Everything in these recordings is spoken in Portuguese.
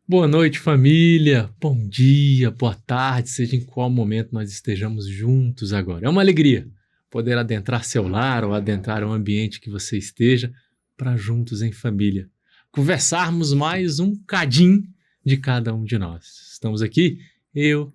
Boa noite, família. Bom dia, boa tarde, seja em qual momento nós estejamos juntos agora. É uma alegria poder adentrar seu lar ou adentrar o ambiente que você esteja para juntos em família conversarmos mais um cadinho de cada um de nós. Estamos aqui, eu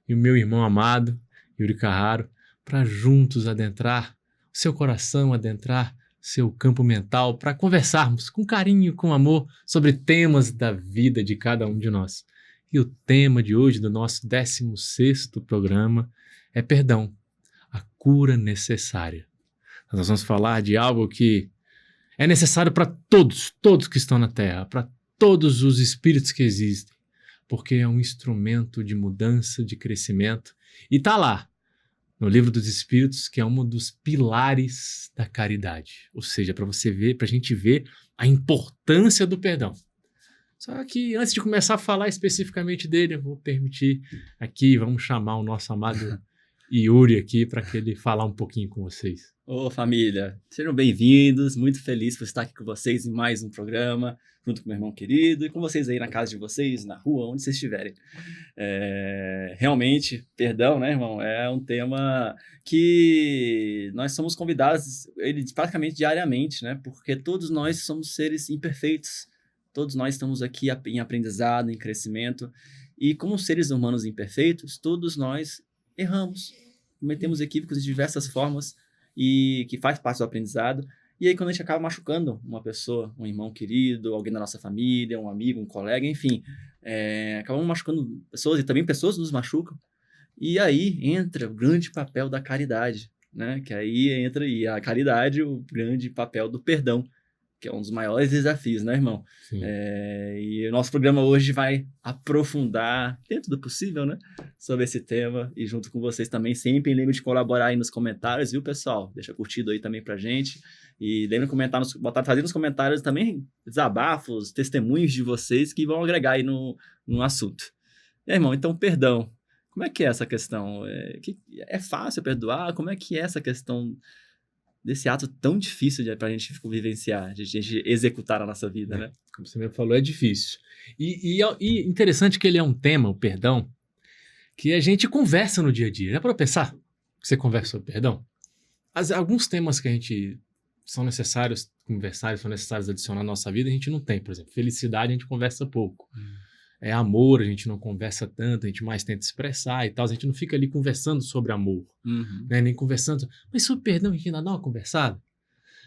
e o meu irmão amado, Yuri Carraro, para juntos adentrar o seu coração, adentrar seu campo mental, para conversarmos com carinho, com amor, sobre temas da vida de cada um de nós. E o tema de hoje, do nosso 16º programa, é perdão, a cura necessária. Nós vamos falar de algo que é necessário para todos que estão na Terra, para todos os espíritos que existem, porque é um instrumento de mudança, de crescimento, e está lá, no Livro dos Espíritos, que é um dos pilares da caridade. Ou seja, para você ver, para a gente ver a importância do perdão. Só que antes de começar a falar especificamente dele, eu vou permitir aqui, vamos chamar o nosso amado Yuri aqui para que ele falar um pouquinho com vocês. Ô família, sejam bem-vindos, muito feliz por estar aqui com vocês em mais um programa, junto com meu irmão querido e com vocês aí na casa de vocês, na rua, onde vocês estiverem. Realmente, perdão, né, irmão, é um tema que nós somos convidados ele praticamente diariamente, né, porque todos nós somos seres imperfeitos, todos nós estamos aqui em aprendizado, em crescimento, e como seres humanos imperfeitos, todos nós erramos, cometemos equívocos de diversas formas, e que faz parte do aprendizado, e aí quando a gente acaba machucando uma pessoa, um irmão querido, alguém da nossa família, um amigo, um colega, enfim, acabamos machucando pessoas, e também pessoas nos machucam, e aí entra o grande papel da caridade, né, que aí entra e a caridade, o grande papel do perdão, que é um dos maiores desafios, né, irmão? E o nosso programa hoje vai aprofundar, dentro do possível, né, sobre esse tema, e junto com vocês também, sempre lembre de colaborar aí nos comentários, viu, pessoal? Deixa curtido aí também pra gente, e lembre de comentar, fazer nos comentários também desabafos, testemunhos de vocês que vão agregar aí no assunto. E aí, irmão, então, perdão. Como é que é essa questão? É fácil perdoar? Como é que é essa questão desse ato tão difícil pra gente vivenciar, de a gente executar na nossa vida, né? Como você mesmo falou, é difícil. E interessante que ele é um tema, o perdão, que a gente conversa no dia a dia. Já para pensar que você conversa sobre perdão? Alguns temas que a gente são necessários conversar, são necessários adicionar na nossa vida, a gente não tem. Por exemplo, felicidade a gente conversa pouco. Amor, a gente não conversa tanto, a gente mais tenta expressar e tal, a gente não fica ali conversando sobre amor, né? Nem conversando, mas sobre perdão a gente ainda dá uma conversada.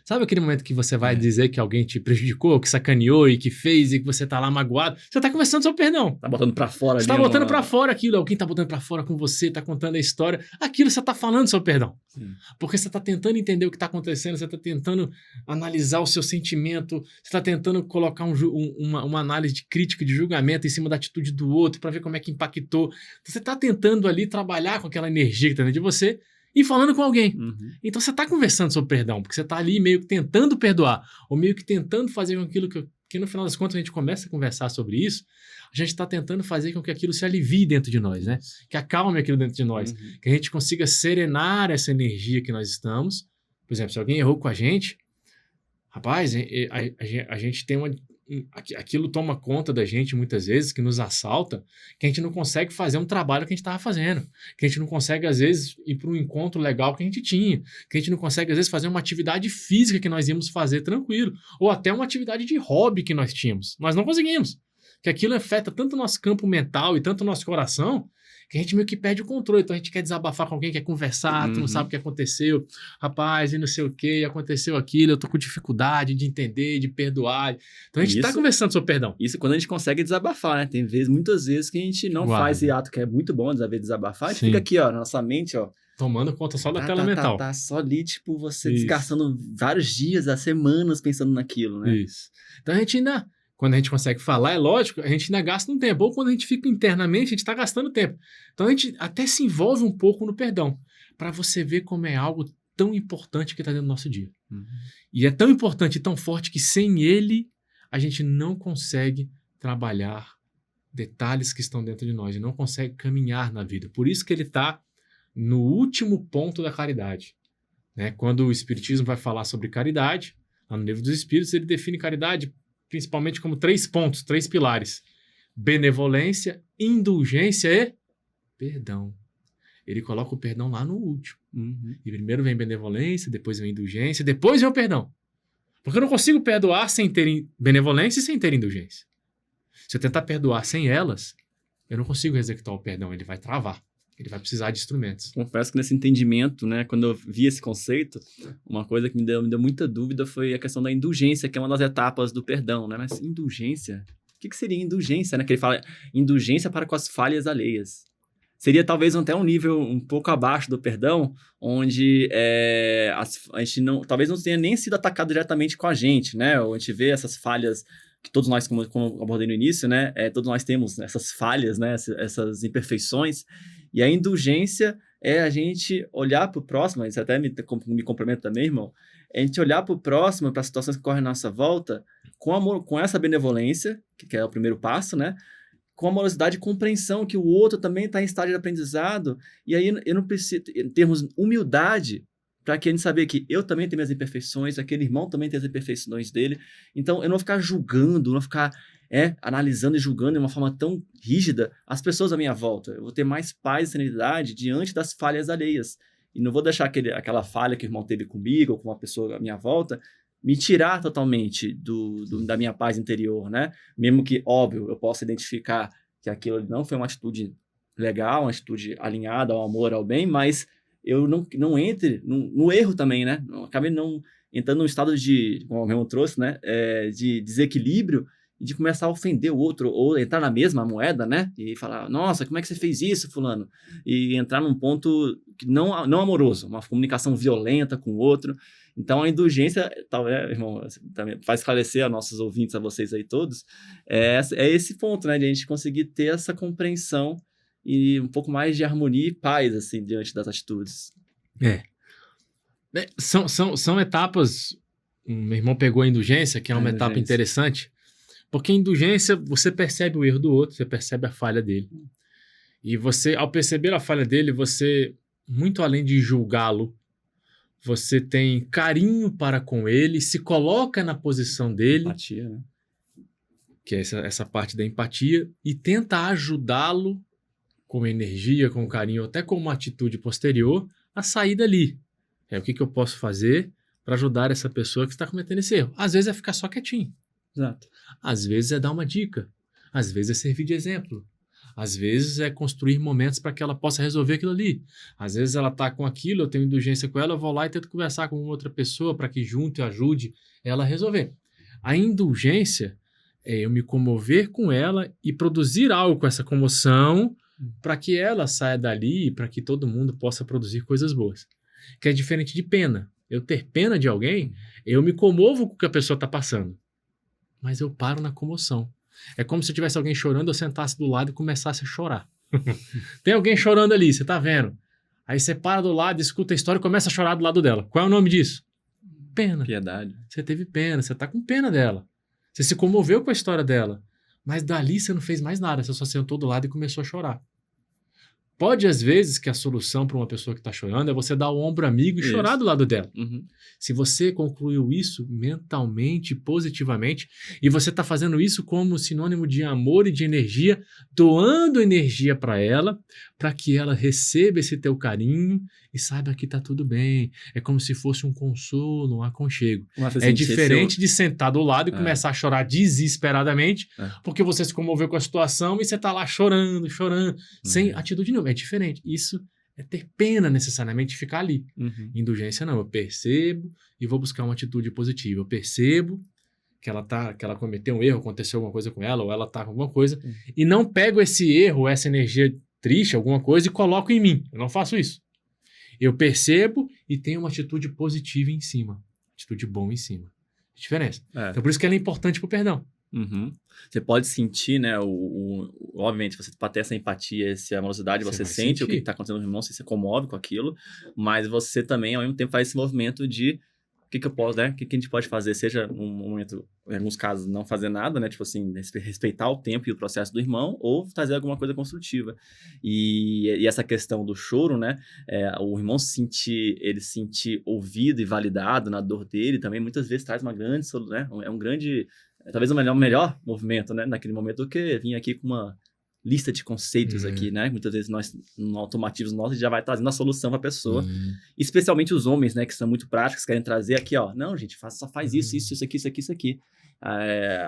Sabe aquele momento que você vai dizer que alguém te prejudicou, que sacaneou e que fez e que você tá lá magoado? Você tá conversando sobre perdão. Tá botando pra fora ali. Você tá botando pra fora aquilo. Alguém tá botando pra fora com você, tá contando a história. Aquilo você tá falando sobre perdão. Sim. Porque você tá tentando entender o que tá acontecendo, você tá tentando analisar o seu sentimento, você tá tentando colocar uma análise de crítica, de julgamento em cima da atitude do outro pra ver como é que impactou. Então, você tá tentando ali trabalhar com aquela energia que tá dentro de você e falando com alguém. Então você está conversando sobre perdão, porque você está ali meio que tentando perdoar, ou meio que tentando fazer com aquilo que no final das contas a gente começa a conversar sobre isso, a gente está tentando fazer com que aquilo se alivie dentro de nós, né? Que acalme aquilo dentro de nós, que a gente consiga serenar essa energia que nós estamos. Por exemplo, se alguém errou com a gente, rapaz, a gente tem aquilo toma conta da gente muitas vezes, que nos assalta, que a gente não consegue fazer um trabalho que a gente estava fazendo, que a gente não consegue às vezes ir para um encontro legal que a gente tinha, que a gente não consegue às vezes fazer uma atividade física que nós íamos fazer tranquilo, ou até uma atividade de hobby que nós tínhamos, nós não conseguimos, que aquilo afeta tanto o nosso campo mental e tanto o nosso coração, que a gente meio que perde o controle. Então a gente quer desabafar com alguém, quer conversar, tu não sabe o que aconteceu, rapaz, e não sei o que, aconteceu aquilo, eu tô com dificuldade de entender, de perdoar. Então a gente tá conversando sobre perdão. Isso quando a gente consegue desabafar, né? Tem muitas vezes que a gente não faz esse ato que é muito bom, de desabafar, a gente fica aqui, ó, na nossa mente, ó. Tomando conta só da tela mental. Tá só ali, tipo, você desgastando vários dias, há semanas pensando naquilo, né? Isso. Então a gente ainda... Quando a gente consegue falar, é lógico, a gente ainda gasta um tempo. Ou quando a gente fica internamente, a gente está gastando tempo. Então a gente até se envolve um pouco no perdão, para você ver como é algo tão importante que está dentro do nosso dia. E é tão importante e tão forte que sem ele, a gente não consegue trabalhar detalhes que estão dentro de nós, e não consegue caminhar na vida. Por isso que ele está no último ponto da caridade. Né? Quando o Espiritismo vai falar sobre caridade, lá no Livro dos Espíritos, ele define caridade principalmente como 3 pontos, 3 pilares. benevolência, indulgência e perdão. Ele coloca o perdão lá no último. E primeiro vem benevolência, depois vem indulgência, depois vem o perdão. Porque eu não consigo perdoar sem ter benevolência e sem ter indulgência. Se eu tentar perdoar sem elas, eu não consigo executar o perdão, ele vai travar. Ele vai precisar de instrumentos. Confesso que nesse entendimento, né, quando eu vi esse conceito, uma coisa que me deu muita dúvida foi a questão da indulgência, que é uma das etapas do perdão, né? Mas indulgência? O que seria indulgência, né? Que ele fala indulgência para com as falhas alheias. Seria talvez até um nível um pouco abaixo do perdão, onde a gente talvez não tenha nem sido atacado diretamente com a gente, né? Ou a gente vê essas falhas que todos nós, como eu abordei no início, né? Todos nós temos essas falhas, né? Essas imperfeições. E a indulgência é a gente olhar para o próximo, isso até me complementa também, irmão, é a gente olhar para o próximo, para as situações que ocorrem à nossa volta, com amor, com essa benevolência, que é o primeiro passo, né? Com amorosidade e compreensão que o outro também está em estágio de aprendizado, e aí eu não preciso, termos humildade para que a gente saber que eu também tenho minhas imperfeições, aquele irmão também tem as imperfeições dele, então eu não vou ficar julgando, não vou ficar analisando e julgando de uma forma tão rígida as pessoas à minha volta. Eu vou ter mais paz e serenidade diante das falhas alheias, e não vou deixar aquela falha que o irmão teve comigo ou com uma pessoa à minha volta me tirar totalmente da minha paz interior, né? Mesmo que, óbvio, eu possa identificar que aquilo não foi uma atitude legal, uma atitude alinhada ao amor, ao bem, mas eu não entre no erro também, né? Acabe não entrando num estado de, como o irmão trouxe, né? De desequilíbrio e de começar a ofender o outro, ou entrar na mesma moeda, né? E falar, nossa, como é que você fez isso, fulano? E entrar num ponto que não amoroso, uma comunicação violenta com o outro. Então, a indulgência, talvez, irmão, também vai esclarecer a nossos ouvintes, a vocês aí todos, é esse ponto, né, de a gente conseguir ter essa compreensão e um pouco mais de harmonia e paz, assim, diante das atitudes. São etapas, meu irmão pegou a indulgência, que é uma etapa interessante, porque a indulgência, você percebe o erro do outro, você percebe a falha dele. E você, ao perceber a falha dele, você, muito além de julgá-lo, você tem carinho para com ele, se coloca na posição dele, Empatia, né? Que é essa parte da empatia, e tenta ajudá-lo com energia, com carinho, até com uma atitude posterior, a sair dali. O que eu posso fazer para ajudar essa pessoa que está cometendo esse erro? Às vezes é ficar só quietinho. Exato. Às vezes é dar uma dica. Às vezes é servir de exemplo. Às vezes é construir momentos para que ela possa resolver aquilo ali. Às vezes ela está com aquilo, eu tenho indulgência com ela, eu vou lá e tento conversar com outra pessoa para que junto e ajude ela a resolver. A indulgência é eu me comover com ela e produzir algo com essa comoção para que ela saia dali e para que todo mundo possa produzir coisas boas. Que é diferente de pena. Eu ter pena de alguém, eu me comovo com o que a pessoa está passando. Mas eu paro na comoção. É como se tivesse alguém chorando, eu sentasse do lado e começasse a chorar. Tem alguém chorando ali, você tá vendo? Aí você para do lado, escuta a história e começa a chorar do lado dela. Qual é o nome disso? Pena. Piedade. Você teve pena, você tá com pena dela. Você se comoveu com a história dela. Mas dali você não fez mais nada, você só sentou do lado e começou a chorar. Pode, às vezes, que a solução para uma pessoa que está chorando é você dar o ombro amigo e chorar do lado dela. Se você concluiu isso mentalmente, positivamente, e você está fazendo isso como sinônimo de amor e de energia, doando energia para ela, para que ela receba esse teu carinho e saiba que está tudo bem. É como se fosse um consolo, um aconchego. É diferente de sentar do lado e começar a chorar desesperadamente, porque você se comoveu com a situação e você está lá chorando, sem atitude nenhuma. É diferente. Isso é ter pena necessariamente de ficar ali. Indulgência não. Eu percebo e vou buscar uma atitude positiva. Eu percebo que ela cometeu um erro, aconteceu alguma coisa com ela, ou ela está com alguma coisa, e não pego esse erro, essa energia triste, alguma coisa, e coloco em mim. Eu não faço isso. Eu percebo e tenho uma atitude positiva em cima. Atitude boa em cima. Diferença. Então, por isso que ela é importante pro perdão. Você pode sentir, né, obviamente, você para ter essa empatia, essa amorosidade, você sente o que está acontecendo no irmão, você se comove com aquilo, mas você também, ao mesmo tempo, faz esse movimento de o que eu posso, né, o que a gente pode fazer, seja um momento, em alguns casos, não fazer nada, né, tipo assim, respeitar o tempo e o processo do irmão, ou fazer alguma coisa construtiva. E essa questão do choro, né, o irmão sentir ouvido e validado na dor dele, também muitas vezes traz uma grande, né, é um grande talvez o melhor movimento, né, naquele momento, do que vir aqui com uma lista de conceitos aqui, né? Muitas vezes nós, no automatismo nosso, já vai trazendo a solução para a pessoa. Especialmente os homens, né? Que são muito práticos, querem trazer aqui, ó. Não, gente, só faz isso aqui, isso aqui, isso aqui.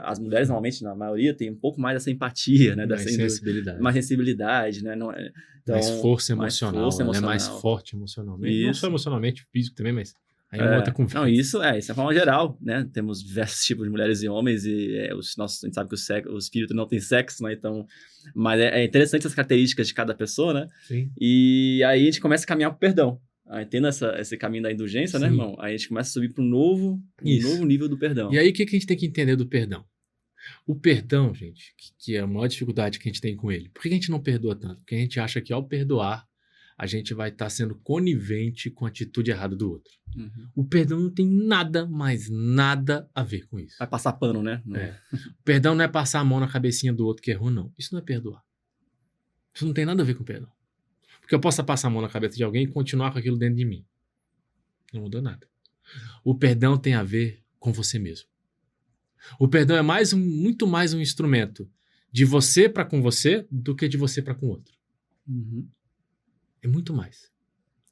As mulheres, normalmente, na maioria, têm um pouco mais dessa empatia, né? Mais sensibilidade. Mais sensibilidade, né? Não é, então, mais força emocional. Ela é mais forte emocionalmente. Não só emocionalmente, físico também, mas aí é uma outra conversa. Não, isso é de forma geral, né? Temos diversos tipos de mulheres e homens e a gente sabe que o espírito não tem sexo, né? Então, mas é interessante as características de cada pessoa, né? Sim. E aí a gente começa a caminhar pro perdão. Aí, tendo esse caminho da indulgência, né, irmão? Aí a gente começa a subir para um novo nível do perdão. E aí, o que a gente tem que entender do perdão? O perdão, gente, que é a maior dificuldade que a gente tem com ele. Por que a gente não perdoa tanto? Porque a gente acha que ao perdoar, a gente vai estar sendo conivente com a atitude errada do outro. O perdão não tem nada, mas nada a ver com isso. Vai passar pano, né? O perdão não é passar a mão na cabecinha do outro que errou, não. Isso não é perdoar. Isso não tem nada a ver com perdão. Porque eu posso passar a mão na cabeça de alguém e continuar com aquilo dentro de mim. Não mudou nada. O perdão tem a ver com você mesmo. O perdão é muito mais um instrumento de você para com você do que de você para com o outro. É muito mais.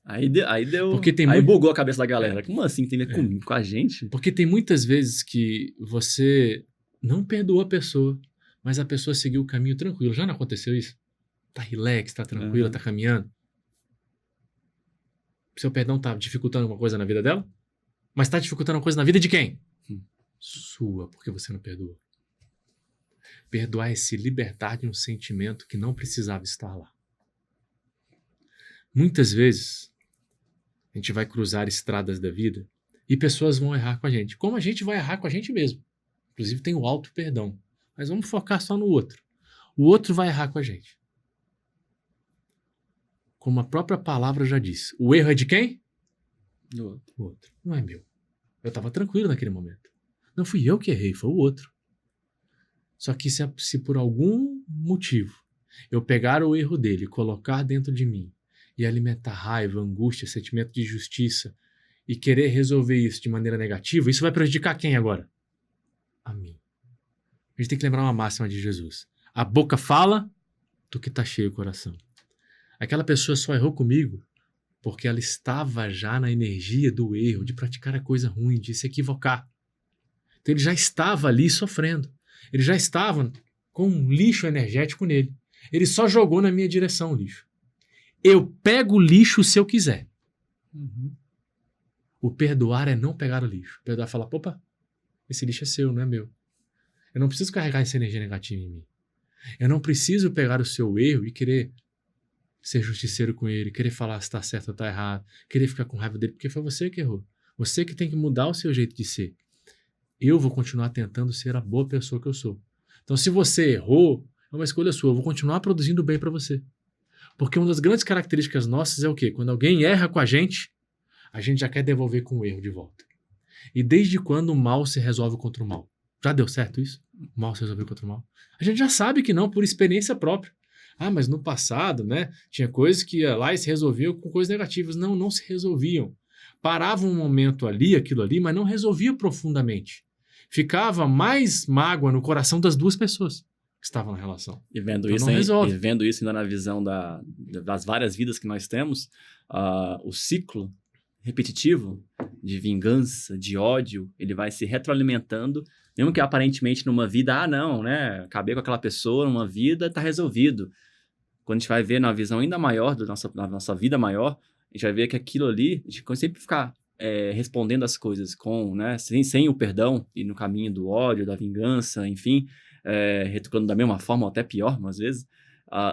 Aí deu. Porque aí bugou a cabeça da galera. Como assim tem a ver com a gente? Porque tem muitas vezes que você não perdoou a pessoa, mas a pessoa seguiu o caminho tranquilo. Já não aconteceu isso? Tá relax, tá tranquila, tá caminhando. Seu perdão tá dificultando alguma coisa na vida dela? Mas tá dificultando uma coisa na vida de quem? Sua, porque você não perdoou. Perdoar é se libertar de um sentimento que não precisava estar lá. Muitas vezes, a gente vai cruzar estradas da vida e pessoas vão errar com a gente. Como a gente vai errar com a gente mesmo. Inclusive tem o auto-perdão. Mas vamos focar só no outro. O outro vai errar com a gente. Como a própria palavra já diz. O erro é de quem? Do outro. Não é meu. Eu estava tranquilo naquele momento. Não fui eu que errei, foi o outro. Só que se por algum motivo eu pegar o erro dele, colocar dentro de mim e alimentar raiva, angústia, sentimento de justiça e querer resolver isso de maneira negativa, isso vai prejudicar quem agora? A mim. A gente tem que lembrar uma máxima de Jesus. A boca fala do que está cheio o coração. Aquela pessoa só errou comigo porque ela estava já na energia do erro, de praticar a coisa ruim, de se equivocar. Então ele já estava ali sofrendo. Ele já estava com um lixo energético nele. Ele só jogou na minha direção o lixo. Eu pego o lixo se eu quiser. O perdoar é não pegar o lixo. O perdoar é falar, opa, esse lixo é seu, não é meu. Eu não preciso carregar essa energia negativa em mim. Eu não preciso pegar o seu erro e querer ser justiceiro com ele, querer falar se está certo ou está errado, querer ficar com raiva dele, porque foi você que errou. Você que tem que mudar o seu jeito de ser. Eu vou continuar tentando ser a boa pessoa que eu sou. Então, se você errou, é uma escolha sua. Eu vou continuar produzindo bem para você. Porque uma das grandes características nossas é o quê? Quando alguém erra com a gente já quer devolver com o erro de volta. E desde quando o mal se resolve contra o mal? Já deu certo isso? O mal se resolveu contra o mal? A gente já sabe que não, por experiência própria. Ah, mas no passado, né, tinha coisas que ia lá e se resolviam com coisas negativas. Não, não se resolviam. Parava um momento ali, aquilo ali, mas não resolvia profundamente. Ficava mais mágoa no coração das duas pessoas que estavam na relação. E vendo, então e vendo isso ainda na visão das várias vidas que nós temos, o ciclo repetitivo de vingança, de ódio, ele vai se retroalimentando, mesmo que aparentemente numa vida, não, né, acabei com aquela pessoa, numa vida, tá resolvido. Quando a gente vai ver na visão ainda maior da nossa vida maior, a gente vai ver que aquilo ali, a gente sempre ficar respondendo as coisas com, né, sem o perdão e no caminho do ódio, da vingança, enfim, retocando da mesma forma ou até pior, às vezes,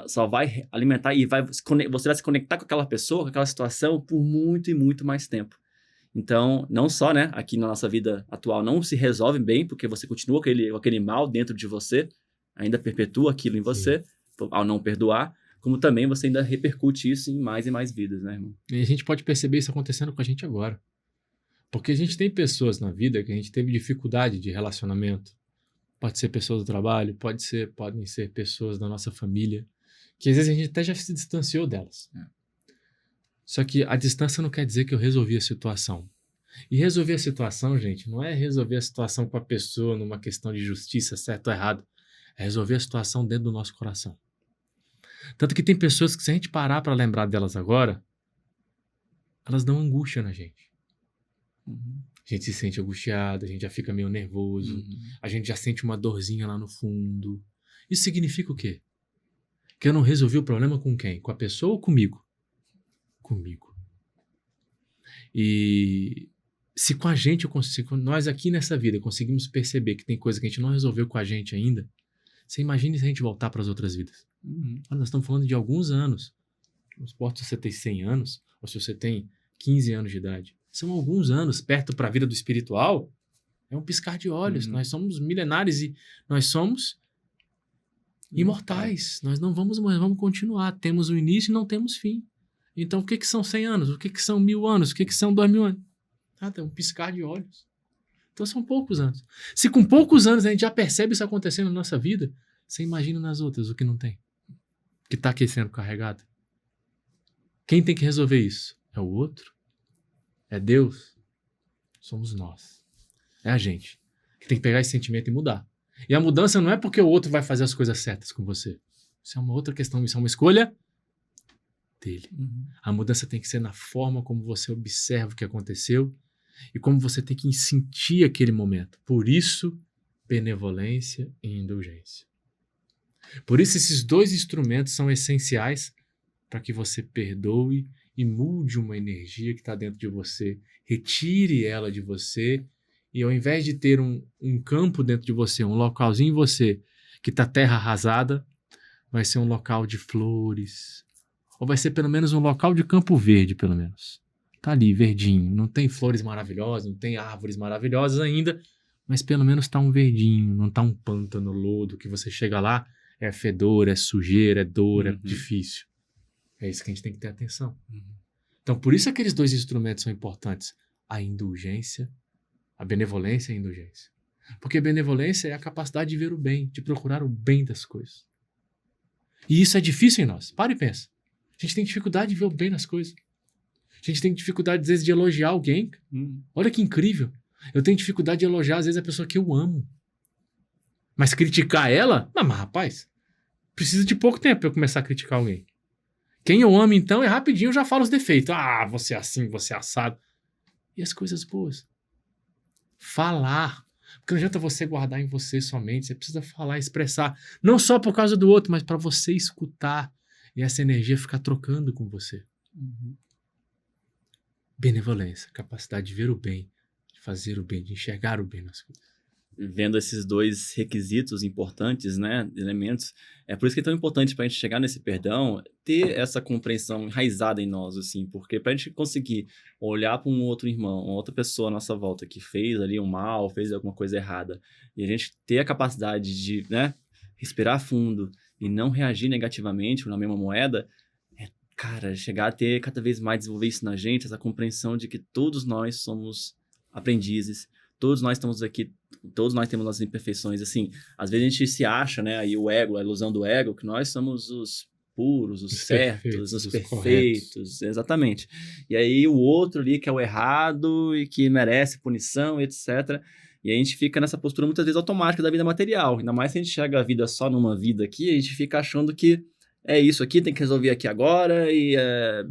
só vai alimentar e você vai se conectar com aquela pessoa, com aquela situação por muito e muito mais tempo. Então, não só, né, aqui na nossa vida atual não se resolve bem, porque você continua com aquele mal dentro de você, ainda perpetua aquilo em você, ao não perdoar, como também você ainda repercute isso em mais e mais vidas, né, irmão? E a gente pode perceber isso acontecendo com a gente agora. Porque a gente tem pessoas na vida que a gente teve dificuldade de relacionamento. Pode ser pessoas do trabalho, podem ser pessoas da nossa família, que às vezes a gente até já se distanciou delas. Só que a distância não quer dizer que eu resolvi a situação. E resolver a situação, gente, não é resolver a situação com a pessoa numa questão de justiça, certo ou errado. É resolver a situação dentro do nosso coração. Tanto que tem pessoas que, se a gente parar para lembrar delas agora, elas dão angústia na gente. Uhum. A gente se sente angustiado, a gente já fica meio nervoso, a gente já sente uma dorzinha lá no fundo. Isso significa o quê? Que eu não resolvi o problema com quem? Com a pessoa ou comigo? Comigo. E se com a gente, nós aqui nessa vida conseguimos perceber que tem coisa que a gente não resolveu com a gente ainda, você imagine se a gente voltar para as outras vidas. Nós estamos falando de alguns anos. Não importa se você tem 100 anos ou se você tem 15 anos de idade. São alguns anos perto para a vida do espiritual. É um piscar de olhos. Nós somos milenares e nós somos imortais. Nós não vamos morrer, vamos continuar. Temos o início e não temos fim. Então, o que são 100 anos? O que são 1000 anos? O que são 2000 anos? É um piscar de olhos. Então, são poucos anos. Se com poucos anos a gente já percebe isso acontecendo na nossa vida, você imagina nas outras o que não tem. Que está aqui sendo carregado. Quem tem que resolver isso? É o outro? É Deus? Somos nós. É a gente. Que tem que pegar esse sentimento e mudar. E a mudança não é porque o outro vai fazer as coisas certas com você. Isso é uma outra questão. Isso é uma escolha dele. A mudança tem que ser na forma como você observa o que aconteceu e como você tem que sentir aquele momento. Por isso, benevolência e indulgência. Por isso, esses dois instrumentos são essenciais para que você perdoe e mude uma energia que está dentro de você, retire ela de você e ao invés de ter um campo dentro de você, um localzinho em você que está terra arrasada, vai ser um local de flores, ou vai ser pelo menos um local de campo verde, pelo menos. Tá ali, verdinho, não tem flores maravilhosas, não tem árvores maravilhosas ainda, mas pelo menos tá um verdinho, não tá um pântano, lodo, que você chega lá, é fedor, é sujeira, é dor, é difícil. É isso que a gente tem que ter atenção. Então, por isso aqueles dois instrumentos são importantes. A indulgência, a benevolência e a indulgência. Porque benevolência é a capacidade de ver o bem, de procurar o bem das coisas. E isso é difícil em nós. Para e pensa. A gente tem dificuldade de ver o bem nas coisas. A gente tem dificuldade, às vezes, de elogiar alguém. Olha que incrível. Eu tenho dificuldade de elogiar, às vezes, a pessoa que eu amo. Mas criticar ela? Não, mas rapaz, precisa de pouco tempo para eu começar a criticar alguém. Quem eu amo, então, é rapidinho, eu já falo os defeitos. Ah, você é assim, você é assado. E as coisas boas? Falar. Porque não adianta você guardar em você somente. Você precisa falar, expressar. Não só por causa do outro, mas para você escutar. E essa energia ficar trocando com você. Benevolência, capacidade de ver o bem, de fazer o bem, de enxergar o bem nas coisas. Vendo esses dois requisitos importantes, né, elementos, é por isso que é tão importante para a gente chegar nesse perdão, ter essa compreensão enraizada em nós, assim, porque para a gente conseguir olhar para um outro irmão, uma outra pessoa à nossa volta que fez ali um mal, fez alguma coisa errada, e a gente ter a capacidade de, né, respirar fundo e não reagir negativamente na mesma moeda, cara, chegar a ter cada vez mais desenvolver isso na gente, essa compreensão de que todos nós somos aprendizes, todos nós estamos aqui, todos nós temos nossas imperfeições, assim, às vezes a gente se acha, né, aí o ego, a ilusão do ego, que nós somos os puros, os certos, os perfeitos, exatamente. E aí o outro ali que é o errado e que merece punição, etc. E a gente fica nessa postura muitas vezes automática da vida material, ainda mais se a gente chega a vida só numa vida aqui, a gente fica achando que é isso aqui, tem que resolver aqui agora e é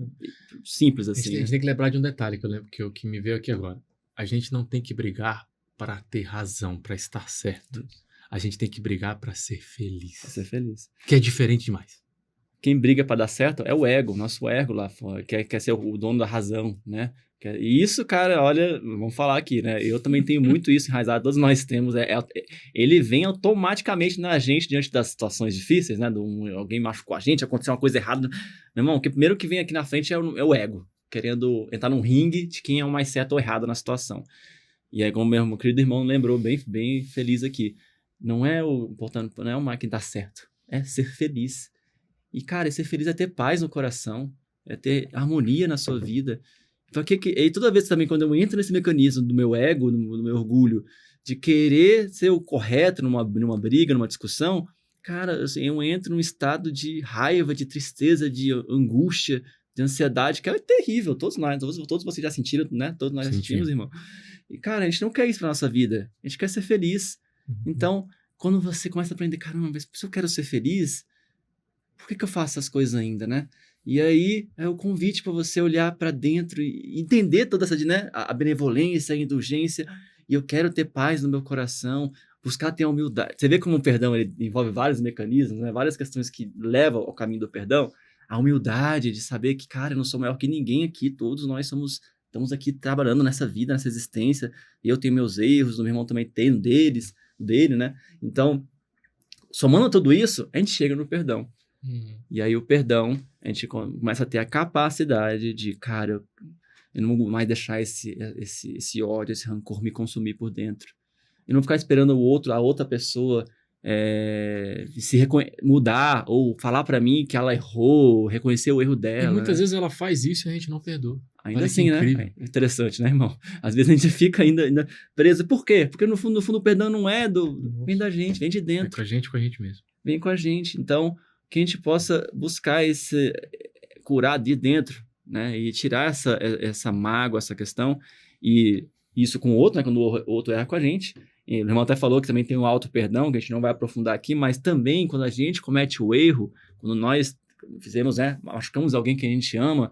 simples assim. A gente tem que lembrar de um detalhe que eu lembro que me veio aqui agora. A gente não tem que brigar para ter razão, para estar certo. A gente tem que brigar para ser feliz. Pra ser feliz. Que é diferente demais. Quem briga para dar certo é o ego, nosso ego lá fora, quer ser o dono da razão, né? E isso, cara, olha, vamos falar aqui, né? Eu também tenho muito isso enraizado, todos nós temos. Ele vem automaticamente na gente diante das situações difíceis, né? Alguém machucou a gente, aconteceu uma coisa errada. Meu irmão, o primeiro que vem aqui na frente é o ego, querendo entrar num ringue de quem é o mais certo ou errado na situação. E aí, como meu querido irmão lembrou bem feliz aqui, não é o importante, não é o mais que dá certo, é ser feliz. E, cara, ser feliz é ter paz no coração, é ter harmonia na sua vida. E toda vez também, quando eu entro nesse mecanismo do meu ego, do meu orgulho, de querer ser o correto numa briga, numa discussão, cara, assim, eu entro num estado de raiva, de tristeza, de angústia, de ansiedade, que é terrível, todos vocês já sentiram, né? Todos nós já sentimos, irmão. E, cara, a gente não quer isso pra nossa vida, a gente quer ser feliz. Então, quando você começa a aprender, caramba, mas se eu quero ser feliz, por que eu faço essas coisas ainda, né? E aí é o convite para você olhar para dentro e entender toda essa, né, a benevolência, a indulgência, e eu quero ter paz no meu coração, buscar ter a humildade. Você vê como o perdão ele envolve vários mecanismos, né, várias questões que levam ao caminho do perdão. A humildade de saber que, cara, eu não sou maior que ninguém aqui, todos nós estamos aqui trabalhando nessa vida, nessa existência, eu tenho meus erros, o meu irmão também tem dele, né? Então, somando tudo isso, a gente chega no perdão. E aí o perdão, a gente começa a ter a capacidade de, cara, eu não vou mais deixar esse ódio, esse rancor me consumir por dentro. E não ficar esperando a outra pessoa mudar ou falar pra mim que ela errou, reconhecer o erro dela. E muitas né? vezes ela faz isso e a gente não perdoa. Ainda Olha assim, né? É interessante, né, irmão? Às vezes a gente fica ainda preso. Por quê? Porque no fundo o perdão não é vem da gente, vem de dentro. Vem com a gente mesmo. Vem com a gente. Então, que a gente possa buscar curar de dentro, né? E tirar essa mágoa, essa questão. E isso com o outro, né? Quando o outro erra com a gente. E o irmão até falou que também tem um auto-perdão, que a gente não vai aprofundar aqui, mas também quando a gente comete o erro, quando nós fizemos, né? Machucamos alguém que a gente ama,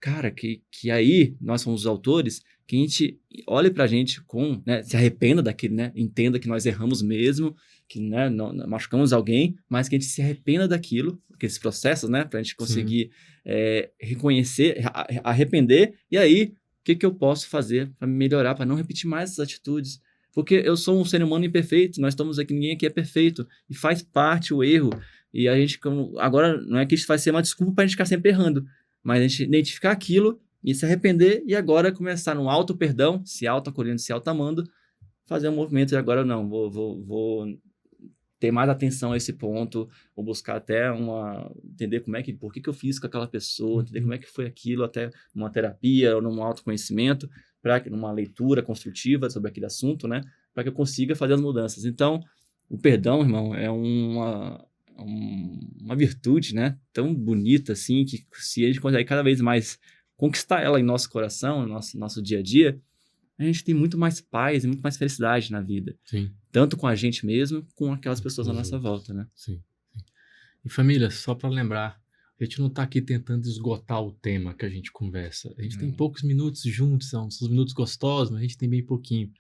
cara, que aí nós somos os autores, que a gente olhe pra gente né, se arrependa daquilo, né? Entenda que nós erramos mesmo, que né, machucamos alguém, mas que a gente se arrependa daquilo, aqueles processos, né? Pra gente conseguir reconhecer, arrepender, e aí, o que eu posso fazer para melhorar, para não repetir mais essas atitudes? Porque eu sou um ser humano imperfeito, nós estamos aqui, ninguém aqui é perfeito, e faz parte o erro, e a gente, agora, não é que isso vai ser uma desculpa pra gente ficar sempre errando, mas a gente identificar aquilo e se arrepender e agora começar no auto-perdão, se auto-acolhendo, se auto-amando, fazer um movimento e agora não, vou ter mais atenção a esse ponto, vou buscar até entender por que eu fiz com aquela pessoa, entender como é que foi aquilo, até uma terapia ou num autoconhecimento, numa leitura construtiva sobre aquele assunto, né, para que eu consiga fazer as mudanças. Então, o perdão, irmão, é uma virtude, né, tão bonita assim, que se a gente consegue cada vez mais conquistar ela em nosso coração, no nosso dia a dia, a gente tem muito mais paz e muito mais felicidade na vida. Sim. Tanto com a gente mesmo, com aquelas pessoas à nossa volta, né? Sim. E família, só para lembrar, a gente não está aqui tentando esgotar o tema que a gente conversa. A gente tem poucos minutos juntos, são minutos gostosos, mas a gente tem bem pouquinho.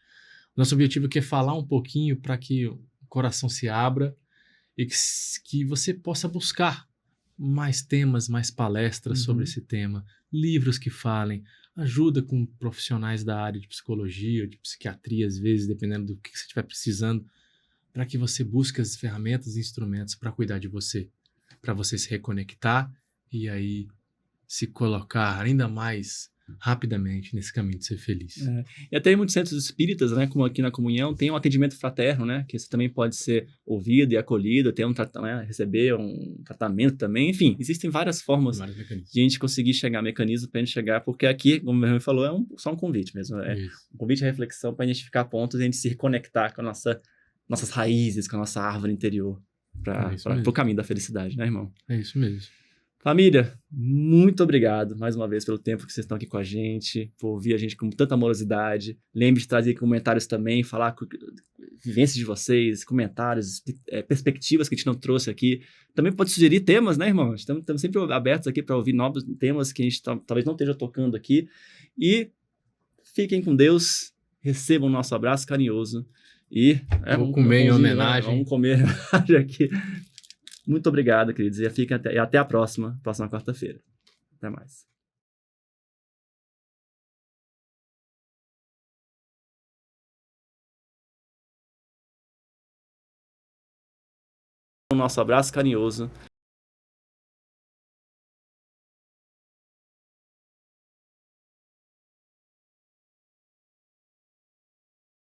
Nosso objetivo aqui é falar um pouquinho para que o coração se abra e que você possa buscar mais temas, mais palestras sobre esse tema, livros que falem, ajuda com profissionais da área de psicologia, de psiquiatria, às vezes, dependendo do que você estiver precisando, para que você busque as ferramentas e instrumentos para cuidar de você, para você se reconectar e aí se colocar ainda mais rapidamente nesse caminho de ser feliz. E até em muitos centros espíritas, né, como aqui na Comunhão, tem um atendimento fraterno, né, que você também pode ser ouvido e acolhido, receber um tratamento também, enfim, existem várias formas de a gente conseguir chegar, mecanismos para a gente chegar, porque aqui, como o meu irmão falou, é só um convite mesmo, um convite à reflexão para identificar pontos e a gente se reconectar com nossas raízes, com a nossa árvore interior, para o caminho da felicidade, né, irmão? É isso mesmo. Família, muito obrigado mais uma vez pelo tempo que vocês estão aqui com a gente, por ouvir a gente com tanta amorosidade. Lembre de trazer comentários também, falar vivências de vocês, comentários, perspectivas que a gente não trouxe aqui. Também pode sugerir temas, né, irmão? Estamos sempre abertos aqui para ouvir novos temas que a gente talvez não esteja tocando aqui. E fiquem com Deus, recebam o nosso abraço carinhoso. E vou comer em homenagem. Vamos comer em homenagem aqui. Muito obrigado, queridos, e até a próxima quarta-feira. Até mais. O nosso abraço carinhoso.